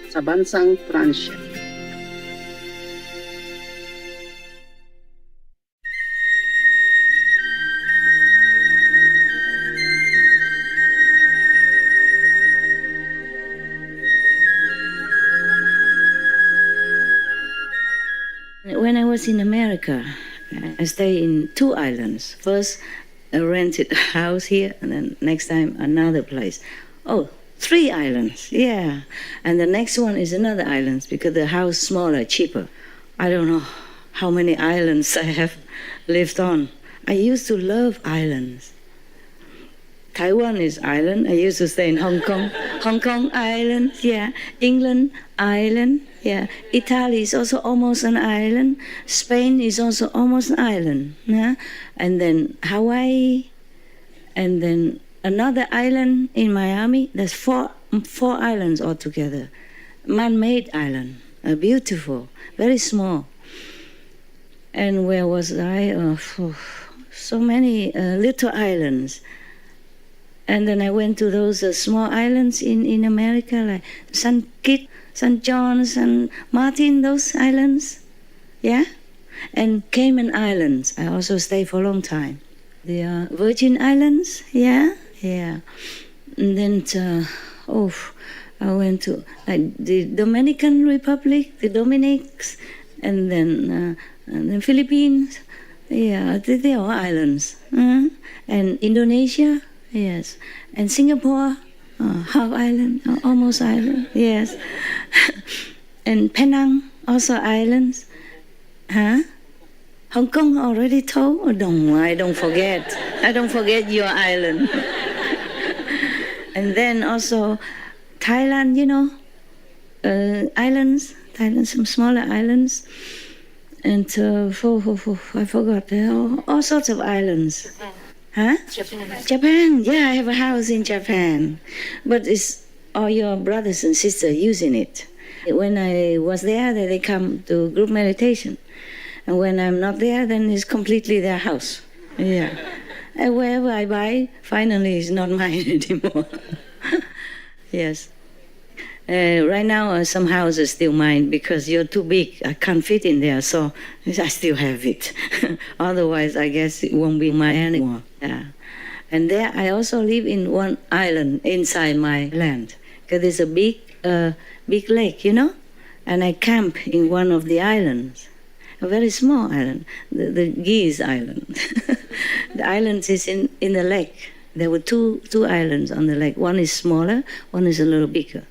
sa bansang Pransya. When I was in America, I stayed in 2 islands. First, I rented a house here, and then next time another place. Oh, 3 islands, yeah. And the next one is another island because the house smaller, cheaper. I don't know how many islands I have lived on. I used to love islands. Taiwan is island. I used to stay in Hong Kong. Hong Kong island, yeah. England island, yeah. Italy is also almost an island. Spain is also almost an island, yeah. And then Hawaii, and then another island in Miami. There's four islands altogether. Man-made island, beautiful, very small. And where was I? So many little islands. And then I went to those small islands in America, like St. Kitts, St. John, St. Martin, those islands, yeah? And Cayman Islands, I also stayed for a long time. The Virgin Islands, yeah. And then, I went to like the Dominican Republic, the Dominics, and then the Philippines, yeah, they're all islands. And Indonesia, yes, and Singapore, half island, almost island, yes. And Penang, also islands. Hong Kong already told? Oh, I don't forget. I don't forget your island. And then also Thailand, islands, Thailand, some smaller islands. And I forgot, all sorts of islands. Japan, yeah, I have a house in Japan. But it's all your brothers and sisters using it. When I was there, they come to group meditation. And when I'm not there, then it's completely their house. Yeah. And wherever I buy, finally it's not mine anymore. Yes. Right now, some houses still mine because you're too big. I can't fit in there, so I still have it. Otherwise, I guess it won't be mine anymore. Yeah. And there, I also live in one island inside my land because there's a big lake, And I camp in one of the islands, a very small island, the Geese Island. The island is in the lake. There were two islands on the lake. One is smaller, one is a little bigger.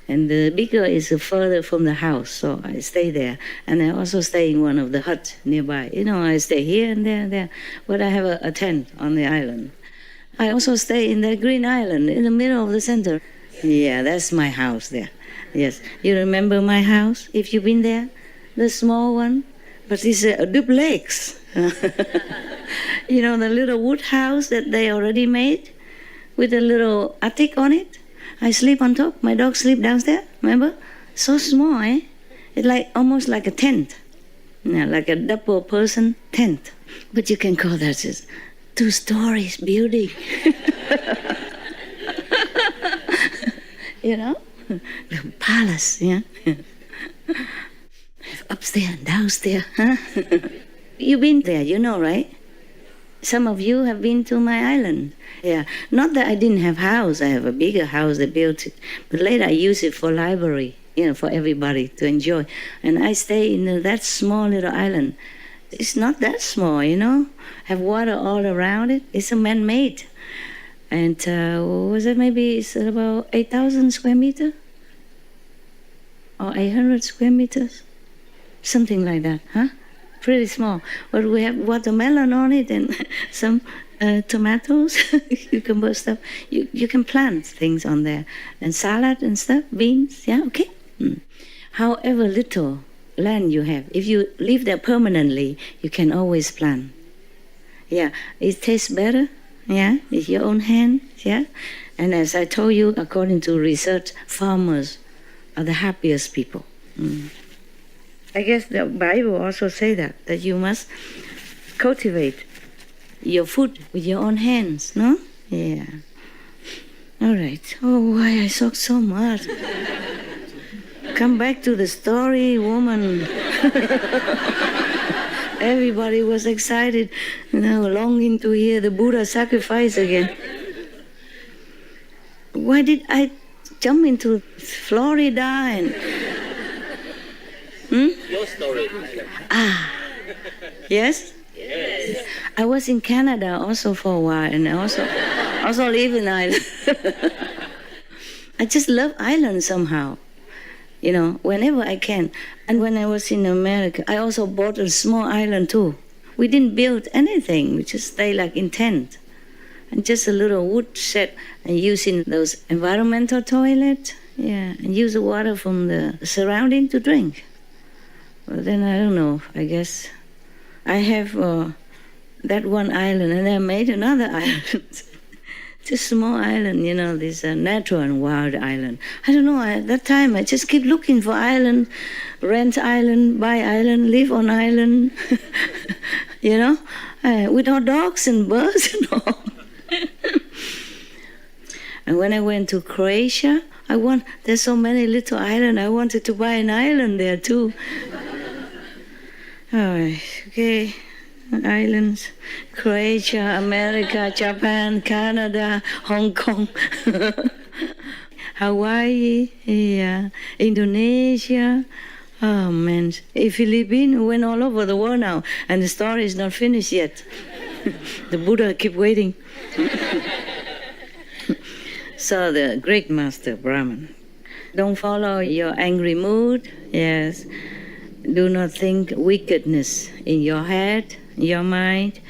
And the bigger is further from the house, so I stay there. And I also stay in one of the huts nearby. I stay here and there and there, but I have a tent on the island. I also stay in that green island in the middle of the center. Yeah, that's my house there. Yes. You remember my house, if you've been there? The small one? But it's a duplex. The little wood house that they already made with a little attic on it. I sleep on top. My dog sleep downstairs. Remember? So small, eh? It's almost like a tent. Yeah, like a double person tent. But you can call that just 2 stories building. The palace, yeah. Upstairs and downstairs, huh? You've been there, right? Some of you have been to my island. Yeah, not that I didn't have house. I have a bigger house. They built it. But later I use it for library, for everybody to enjoy. And I stay in that small little island. It's not that small, Have water all around it. It's a man-made. And what was it? Maybe it's about 8,000 square meters? Or 800 square meters? Something like that, huh? Pretty small. But we have watermelon on it and some tomatoes, cucumber stuff. You can plant things on there. And salad and stuff, beans, yeah, okay. However little land you have, if you live there permanently, you can always plant. Yeah, it tastes better, yeah, with your own hand, yeah. And as I told you, according to research, farmers are the happiest people. I guess the Bible also say that you must cultivate your food with your own hands, no? Yeah. All right. Oh, why I talk so much? Come back to the story, woman. Everybody was excited, longing to hear the Buddha sacrifice again. Why did I jump into Florida and... Your story. Yes? Yes. I was in Canada also for a while, and I also live in Ireland. I just love Ireland somehow, whenever I can. And when I was in America, I also bought a small island too. We didn't build anything, we just stayed like in tent. And just a little wood shed, and using those environmental toilets, and use the water from the surrounding to drink. Well, then I don't know, I guess I have that one island, and I made another island. Just small island, this natural and wild island. I don't know, at that time I just keep looking for island, rent island, buy island, live on island, with our dogs and birds and all. And when I went to Croatia, there's so many little islands, I wanted to buy an island there too. All right, okay. Islands, Croatia, America, Japan, Canada, Hong Kong, Hawaii, Indonesia. Oh man, Philippines, we went all over the world now, and the story is not finished yet. The Buddha keep waiting. So the great master Brahman, don't follow your angry mood. Yes, do not think wickedness in your head, your mind.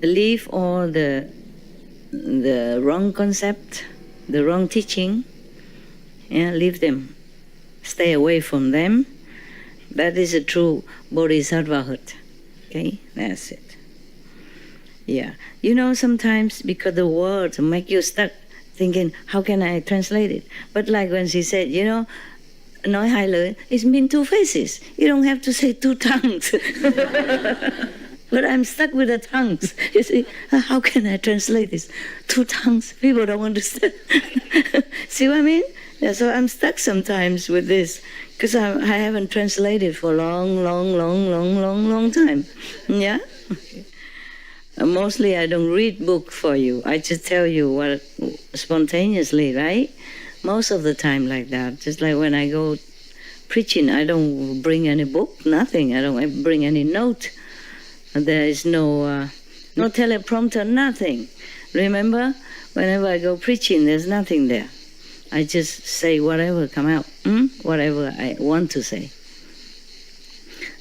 Leave all the wrong concept, the wrong teaching. Leave them. Stay away from them. That is a true bodhisattvahood. Okay, that's it. Yeah, sometimes because the words make you stuck, thinking, how can I translate it? But like when she said, nói hai lời, it means two faces. You don't have to say two tongues. But I'm stuck with the tongues. You see, how can I translate this? Two tongues, people don't understand. See what I mean? Yeah, so I'm stuck sometimes with this, because I haven't translated for a long time. Yeah? Mostly I don't read book for you. I just tell you what spontaneously, right? Most of the time like that. Just like when I go preaching, I don't bring any book, nothing. I don't bring any note. There is no teleprompter, nothing. Remember, whenever I go preaching, there's nothing there. I just say whatever come out, whatever I want to say.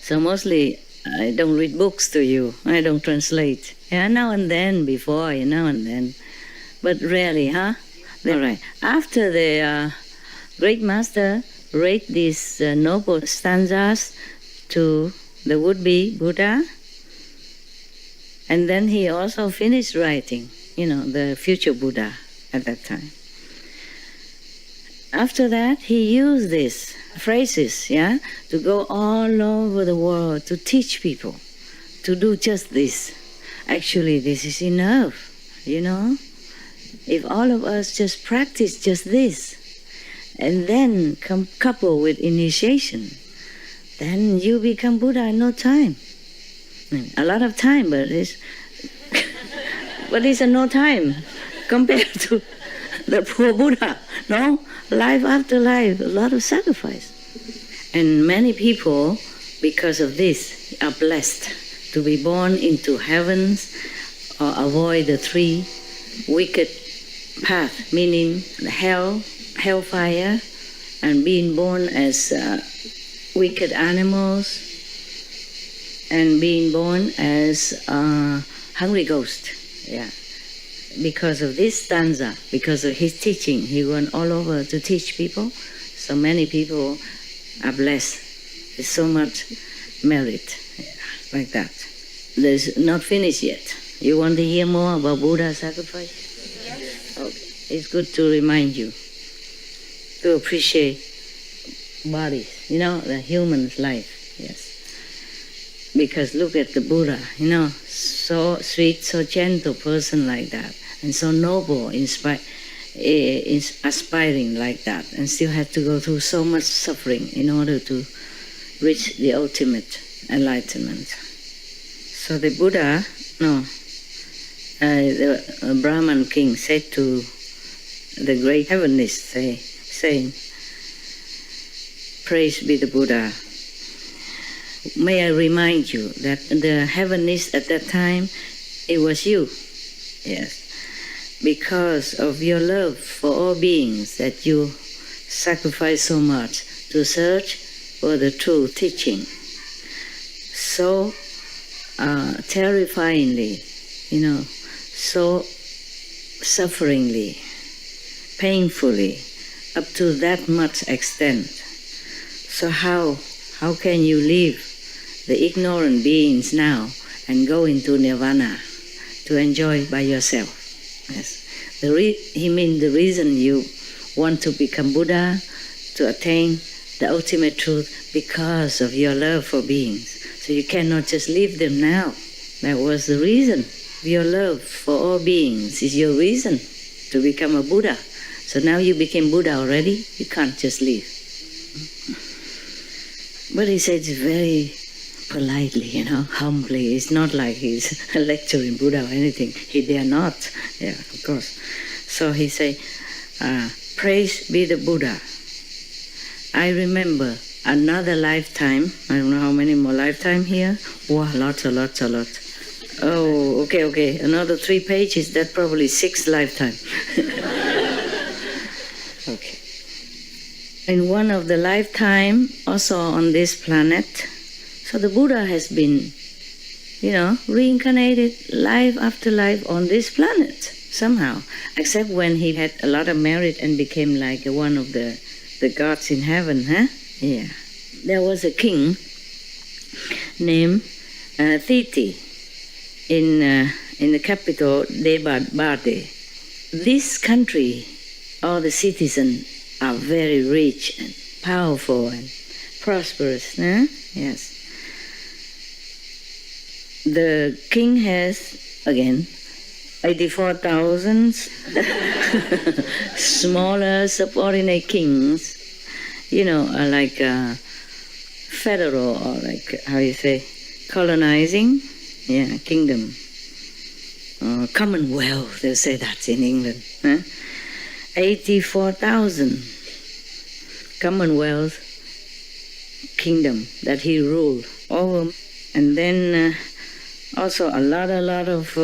So mostly I don't read books to you. I don't translate. Yeah, now and then, before, now and then. But rarely, huh? All right. After the great master read these noble stanzas to the would-be Buddha, and then he also finished writing, the future Buddha at that time. After that, he used these phrases, to go all over the world to teach people to do just this. Actually, this is enough, If all of us just practice just this, and then couple with initiation, then you become Buddha in no time. A lot of time, but it's a no time compared to the poor Buddha. No, life after life, a lot of sacrifice. And many people, because of this, are blessed to be born into heavens or avoid the three wicked paths, meaning hellfire, and being born as wicked animals, and being born as hungry ghost. Yeah. Because of this stanza, because of his teaching, he went all over to teach people. So many people are blessed. There's so much merit, like that. There's not finished yet. You want to hear more about Buddha sacrifice? Yes. Okay. It's good to remind you to appreciate bodies, the human's life. Yes. Because look at the Buddha, so sweet, so gentle person like that, and so noble, is aspiring like that and still had to go through so much suffering in order to reach the ultimate enlightenment. So the Buddha, the Brahman king said to the great heavenist, saying, "Praise be the Buddha. May I remind you that the heavenist at that time, it was you. Yes. Because of your love for all beings that you sacrificed so much to search for the true teaching. So terrifyingly, so sufferingly, painfully, up to that much extent. So how can you leave the ignorant beings now and go into nirvana to enjoy by yourself?" Yes. The reason you want to become Buddha, to attain the ultimate truth, because of your love for beings. So you cannot just leave them now. That was the reason. Your love for all beings is your reason to become a Buddha. So now you became Buddha already, you can't just leave. But he said it very politely, humbly. It's not like he's lecturing Buddha or anything. He dare not. Yeah, of course. So he say, "Praise be the Buddha. I remember another lifetime." I don't know how many more lifetime here. Wow, lots. Oh, okay. Another 3 pages, that's probably 6 lifetime. Okay. In one of the lifetime, also on this planet, so the Buddha has been, reincarnated life after life on this planet, somehow. Except when he had a lot of merit and became like one of the gods in heaven, Yeah. There was a king named Thiti in the capital, Debade. This country, all the citizens are very rich and powerful and prosperous, Yes. The king has, again, 84,000 smaller subordinate kings, like federal or like, colonizing, kingdom. Commonwealth, they'll say that in England. 84,000 Commonwealth kingdom that he ruled over. And then also a lot of,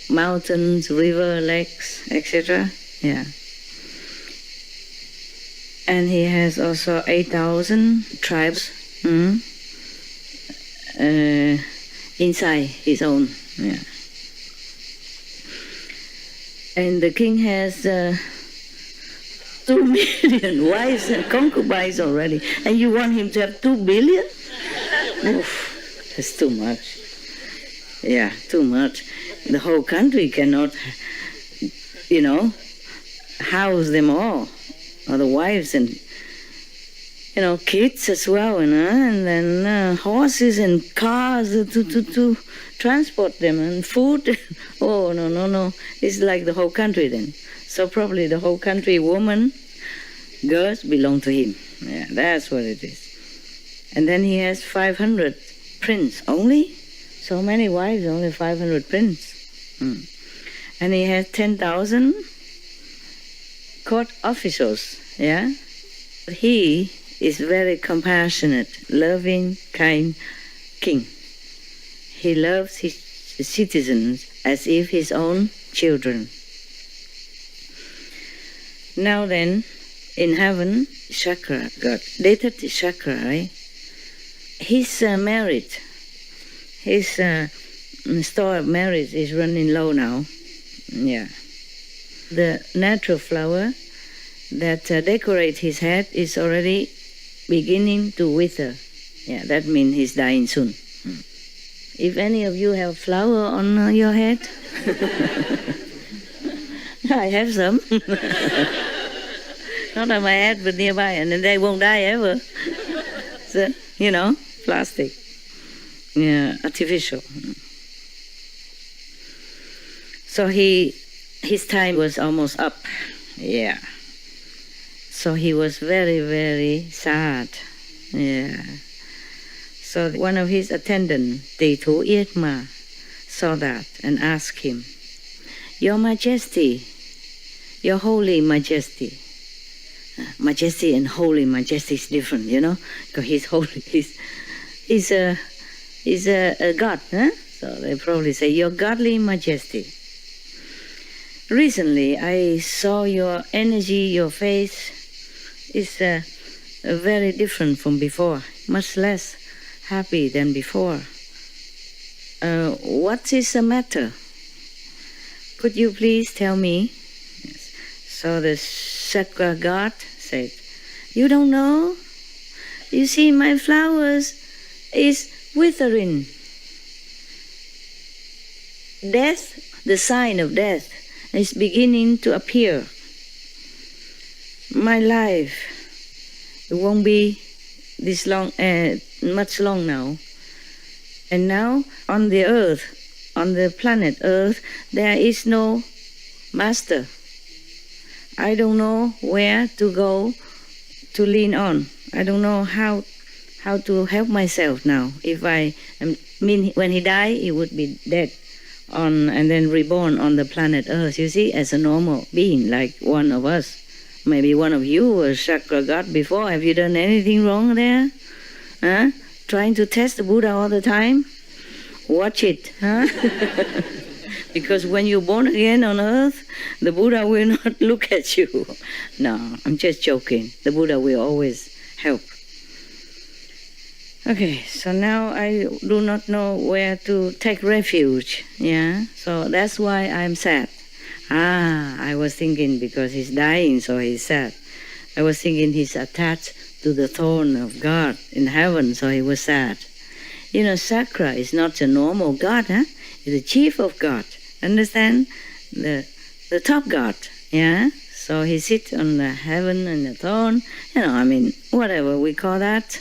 mountains, river, lakes, etc. Yeah. And he has also 8,000 tribes inside his own. Yeah. And the king has 2 million wives and concubines already. And you want him to have 2 billion? Oof, that's too much. Yeah, too much. The whole country cannot, house them all. Or the wives and, kids as well, and then horses and cars to transport them, and food. Oh, no. It's like the whole country then. So probably the whole country, women, girls, belong to him. Yeah, that's what it is. And then he has 500 princes only. So many wives, only 500 princes. And he has 10,000 court officials, yeah? But he is very compassionate, loving, kind king. He loves his citizens as if his own children. Now then, in heaven, Chakra, God, dated Chakra, right? He's married. His store of merit is running low now. Yeah. The natural flower that decorates his head is already beginning to wither. Yeah, that means he's dying soon. If any of you have flower on your head, I have some. Not on my head, but nearby, and then they won't die ever. So, plastic. Yeah, artificial. So he his time was almost up. Yeah. So he was very, very sad. Yeah. So one of his attendants, Tỳ Thủ Yết Ma, saw that and asked him, Your Majesty, Your Holy Majesty. Majesty and Holy Majesty is different, because he's holy. He's a god, huh? So they probably say, Your Godly Majesty. Recently, I saw your energy, your face is very different from before, much less happy than before. What is the matter? Could you please tell me? Yes. So the Sakra god said, You don't know? You see, my flowers is withering. Death, the sign of death, is beginning to appear. My life, it won't be this long, much long now. And now on the earth, on the planet Earth, there is no master. I don't know where to go to lean on. I don't know how to help myself now. If when he died, he would be dead and then reborn on the planet Earth, you see, as a normal being, like one of us. Maybe one of you was Chakra God before. Have you done anything wrong there? Huh? Trying to test the Buddha all the time? Watch it, huh? Because when you're born again on earth, the Buddha will not look at you. No, I'm just joking. The Buddha will always help. Okay, so now I do not know where to take refuge, yeah? So that's why I'm sad. I was thinking because he's dying, so he's sad. I was thinking he's attached to the throne of God in heaven, so he was sad. Sakra is not a normal God, huh? He's the chief of God. Understand? The top God, yeah? So he sits on the heaven and the throne, whatever we call that,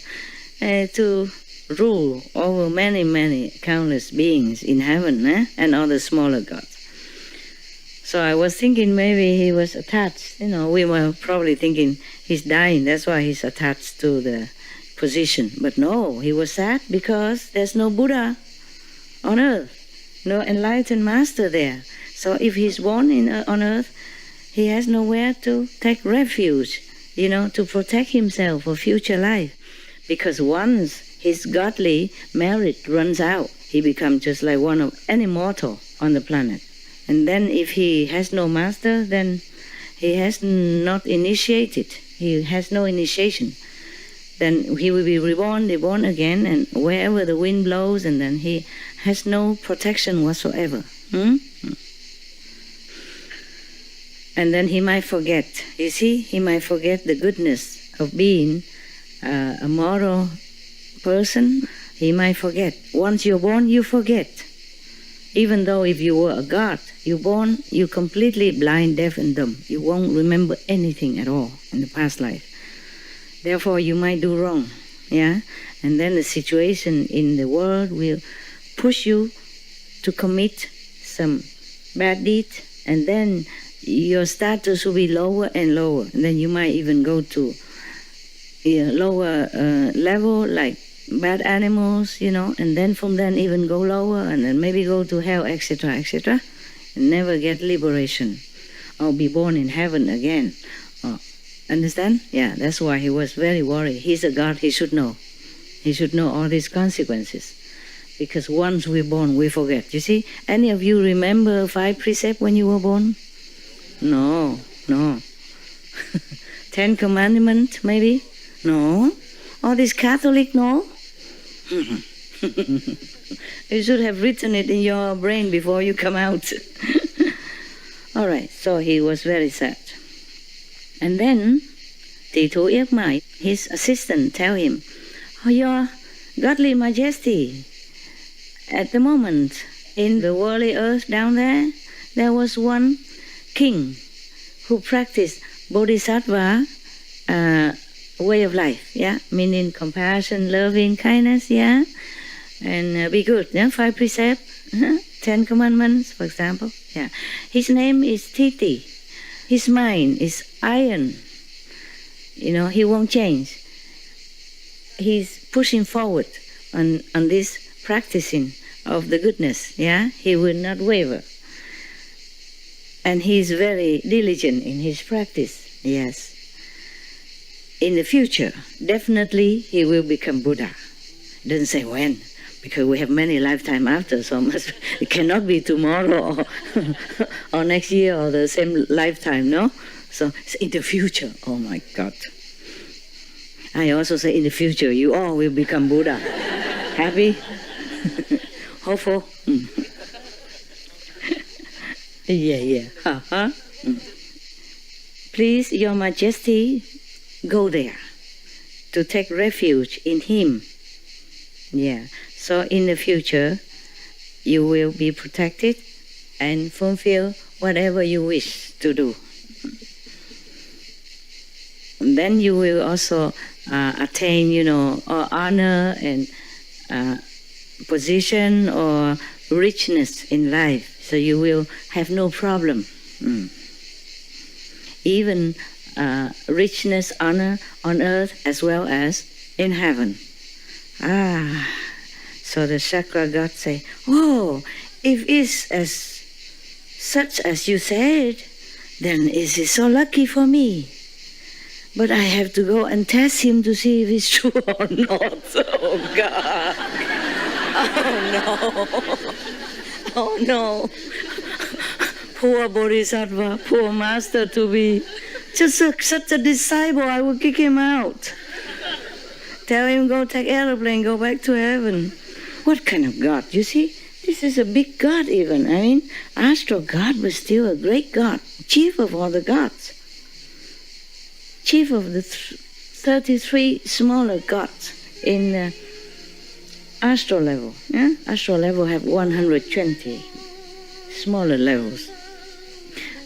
to rule over many, many countless beings in heaven, and other smaller gods. So I was thinking maybe he was attached. We were probably thinking he's dying, that's why he's attached to the position. But no, he was sad because there's no Buddha on earth, no enlightened master there. So if he's born on earth, he has nowhere to take refuge, to protect himself for future life. Because once his godly merit runs out, he becomes just like any mortal on the planet. And then if he has no master, then he has not initiated. He has no initiation. Then he will be reborn again, and wherever the wind blows, and then he has no protection whatsoever. And then he might forget. You see, he might forget the goodness of being a moral person. He might forget. Once you're born, you forget. Even though if you were a god, you're born, you're completely blind, deaf, and dumb. You won't remember anything at all in the past life. Therefore, you might do wrong, yeah? And then the situation in the world will push you to commit some bad deed, and then your status will be lower and lower. And then you might even go to a lower level, like bad animals, and then from then even go lower, and then maybe go to hell, etc., etc., and never get liberation, or be born in heaven again. Understand? Yeah, that's why he was very worried. He's a God, he should know. He should know all these consequences. Because once we're born, we forget. You see, any of you remember 5 precepts when you were born? No. 10 commandments, maybe? No. All this Catholic, no? You should have written it in your brain before you come out. All right, so he was very sad. And then Tỳ Thủ Yết Ma, his assistant, tell him, Your Godly Majesty, at the moment in the worldly earth down there was one king who practiced bodhisattva way of life, yeah, meaning compassion, loving, kindness, yeah, and be good, yeah, 5 precepts. Ten Commandments, for example. Yeah. His name is Titi. His mind is iron. He won't change. He's pushing forward on this practicing of the goodness. Yeah, he will not waver. And he's very diligent in his practice. Yes. In the future, definitely he will become Buddha. It doesn't say when, because we have many lifetimes after, so it cannot be tomorrow or next year or the same lifetime, no? So it's in the future. Oh my God. I also say in the future, you all will become Buddha. Happy? Hopeful? Yeah. Uh-huh. Please, Your Majesty, go there to take refuge in Him. Yeah. So in the future, you will be protected and fulfill whatever you wish to do. And then you will also attain, honor and position or richness in life. So you will have no problem. Even richness, honor on earth as well as in heaven. So the chakra god say, oh, if it's as such as you said, then is it so lucky for me? But I have to go and test him to see if it's true or not. Oh God. Oh no. Poor Bodhisattva, poor master to be. Just such a disciple, I will kick him out. Tell him go take aeroplane, go back to heaven. What kind of God? You see, this is a big God even. I mean, astral God was still a great God, chief of all the gods. Chief of the 33 smaller gods in astral level. Yeah? Astral level have 120 smaller levels.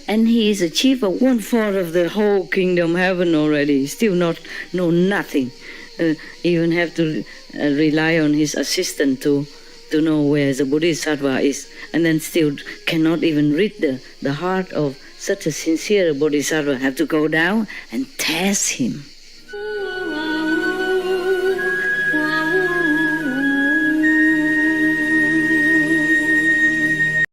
And he is a chief of 1/4 of the whole kingdom heaven already. Still know nothing. Even have to rely on his assistant to know where the Bodhisattva is. And then still cannot even read the heart of such a sincere Bodhisattva. Have to go down and test him.